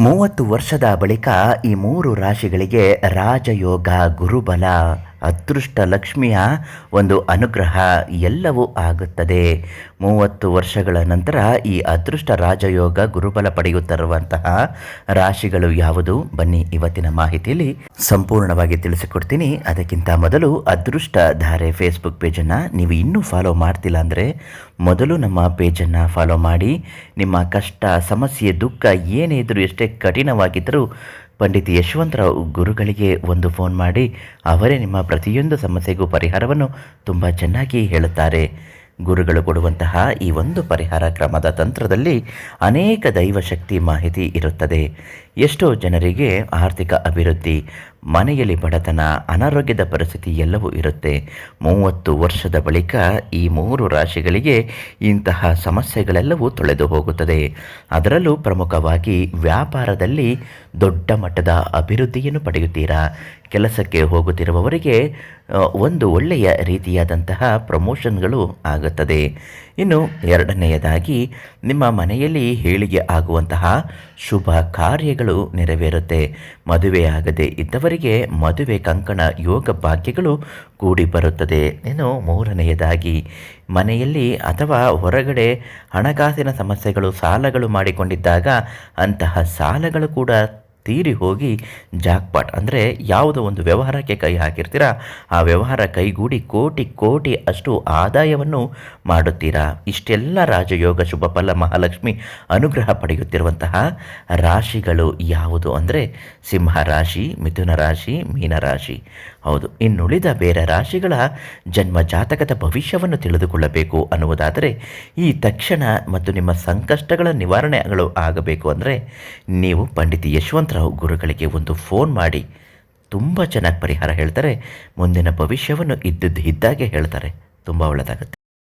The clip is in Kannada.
30 ವರ್ಷದ ಬಳಿಕ ಈ 3 ರಾಶಿಗಳಿಗೆ ರಾಜಯೋಗ, ಗುರುಬಲ, ಅದೃಷ್ಟ ಲಕ್ಷ್ಮಿಯ ಒಂದು ಅನುಗ್ರಹ ಎಲ್ಲವೂ ಆಗುತ್ತದೆ. 30 ವರ್ಷಗಳ ನಂತರ ಈ ಅದೃಷ್ಟ ರಾಜಯೋಗ ಗುರುಬಲ ಪಡೆಯುತ್ತಿರುವಂತಹ ರಾಶಿಗಳು ಯಾವುದು? ಬನ್ನಿ ಇವತ್ತಿನ ಮಾಹಿತಿಯಲ್ಲಿ ಸಂಪೂರ್ಣವಾಗಿ ತಿಳಿಸಿಕೊಡ್ತೀನಿ. ಅದಕ್ಕಿಂತ ಮೊದಲು ಅದೃಷ್ಟ ಧಾರೆ ಫೇಸ್ಬುಕ್ ಪೇಜನ್ನು ನೀವು ಇನ್ನೂ ಫಾಲೋ ಮಾಡ್ತಿಲ್ಲ ಅಂದರೆ ಮೊದಲು ನಮ್ಮ ಪೇಜನ್ನು ಫಾಲೋ ಮಾಡಿ. ನಿಮ್ಮ ಕಷ್ಟ, ಸಮಸ್ಯೆ, ದುಃಖ ಏನೇ ಇದ್ದರೂ, ಎಷ್ಟೇ ಕಠಿಣವಾಗಿದ್ದರೂ ಪಂಡಿತ್ ಯಶವಂತರಾವ್ ಗುರುಗಳಿಗೆ ಒಂದು ಫೋನ್ ಮಾಡಿ, ಅವರೇ ನಿಮ್ಮ ಪ್ರತಿಯೊಂದು ಸಮಸ್ಯೆಗೂ ಪರಿಹಾರವನ್ನು ತುಂಬ ಚೆನ್ನಾಗಿ ಹೇಳುತ್ತಾರೆ. ಗುರುಗಳು ಕೊಡುವಂತಹ ಈ ಒಂದು ಪರಿಹಾರ ಕ್ರಮದ ತಂತ್ರದಲ್ಲಿ ಅನೇಕ ದೈವಶಕ್ತಿ ಮಾಹಿತಿ ಇರುತ್ತದೆ. ಎಷ್ಟೋ ಜನರಿಗೆ ಆರ್ಥಿಕ ಅಭಿವೃದ್ಧಿ, ಮನೆಯಲ್ಲಿ ಬಡತನ, ಅನಾರೋಗ್ಯದ ಪರಿಸ್ಥಿತಿ ಎಲ್ಲವೂ ಇರುತ್ತೆ. 30 ವರ್ಷದ ಬಳಿಕ ಈ 3 ರಾಶಿಗಳಿಗೆ ಇಂತಹ ಸಮಸ್ಯೆಗಳೆಲ್ಲವೂ ತೊಳೆದು ಹೋಗುತ್ತದೆ. ಅದರಲ್ಲೂ ಪ್ರಮುಖವಾಗಿ ವ್ಯಾಪಾರದಲ್ಲಿ ದೊಡ್ಡ ಮಟ್ಟದ ಅಭಿವೃದ್ಧಿಯನ್ನು ಪಡೆಯುತ್ತೀರಾ. ಕೆಲಸಕ್ಕೆ ಹೋಗುತ್ತಿರುವವರಿಗೆ ಒಂದು ಒಳ್ಳೆಯ ರೀತಿಯಾದಂತಹ ಪ್ರಮೋಷನ್ಗಳು ಆಗುತ್ತದೆ. ಇನ್ನು ಎರಡನೆಯದಾಗಿ ನಿಮ್ಮ ಮನೆಯಲ್ಲಿ ಏಳಿಗೆ ಆಗುವಂತಹ ಶುಭ ಕಾರ್ಯಗಳು ನೆರವೇರುತ್ತೆ. ಮದುವೆಯಾಗದೇ ಇದ್ದವರಿಗೆ ಮದುವೆ ಕಂಕಣ ಯೋಗ ಭಾಗ್ಯಗಳು ಕೂಡಿ ಬರುತ್ತದೆ. ಇನ್ನು ಮೂರನೆಯದಾಗಿ ಮನೆಯಲ್ಲಿ ಅಥವಾ ಹೊರಗಡೆ ಹಣಕಾಸಿನ ಸಮಸ್ಯೆಗಳು, ಸಾಲಗಳು ಮಾಡಿಕೊಂಡಿದ್ದಾಗ ಅಂತಹ ಸಾಲಗಳು ಕೂಡ ತೀರಿ ಹೋಗಿ ಜಾಕ್ಪಾಟ್ ಅಂದರೆ ಯಾವುದೋ ಒಂದು ವ್ಯವಹಾರಕ್ಕೆ ಕೈ ಹಾಕಿರ್ತೀರ, ಆ ವ್ಯವಹಾರ ಕೈಗೂಡಿ ಕೋಟಿ ಕೋಟಿ ಅಷ್ಟು ಆದಾಯವನ್ನು ಮಾಡುತ್ತೀರಾ. ಇಷ್ಟೆಲ್ಲ ರಾಜಯೋಗ, ಶುಭ ಫಲ, ಮಹಾಲಕ್ಷ್ಮಿ ಅನುಗ್ರಹ ಪಡೆಯುತ್ತಿರುವಂತಹ ರಾಶಿಗಳು ಯಾವುದು ಅಂದರೆ ಸಿಂಹ ರಾಶಿ, ಮಿಥುನ ರಾಶಿ, ಮೀನ ರಾಶಿ. ಹೌದು, ಇನ್ನುಳಿದ ಬೇರೆ ರಾಶಿಗಳ ಜನ್ಮ ಜಾತಕದ ಭವಿಷ್ಯವನ್ನು ತಿಳಿದುಕೊಳ್ಳಬೇಕು ಅನ್ನುವುದಾದರೆ ಈ ತಕ್ಷಣ ಮತ್ತು ನಿಮ್ಮ ಸಂಕಷ್ಟಗಳ ನಿವಾರಣೆಗಳು ಆಗಬೇಕು ಅಂದರೆ ನೀವು ಪಂಡಿತ್ ಯಶವಂತರಾವ್ ಗುರುಗಳಿಗೆ ಒಂದು ಫೋನ್ ಮಾಡಿ. ತುಂಬ ಚೆನ್ನಾಗಿ ಪರಿಹಾರ ಹೇಳ್ತಾರೆ. ಮುಂದಿನ ಭವಿಷ್ಯವನ್ನು ಇದ್ದದ್ದು ಇದ್ದಾಗೆ ಹೇಳ್ತಾರೆ. ತುಂಬ ಒಳ್ಳೆಯದಾಗುತ್ತೆ.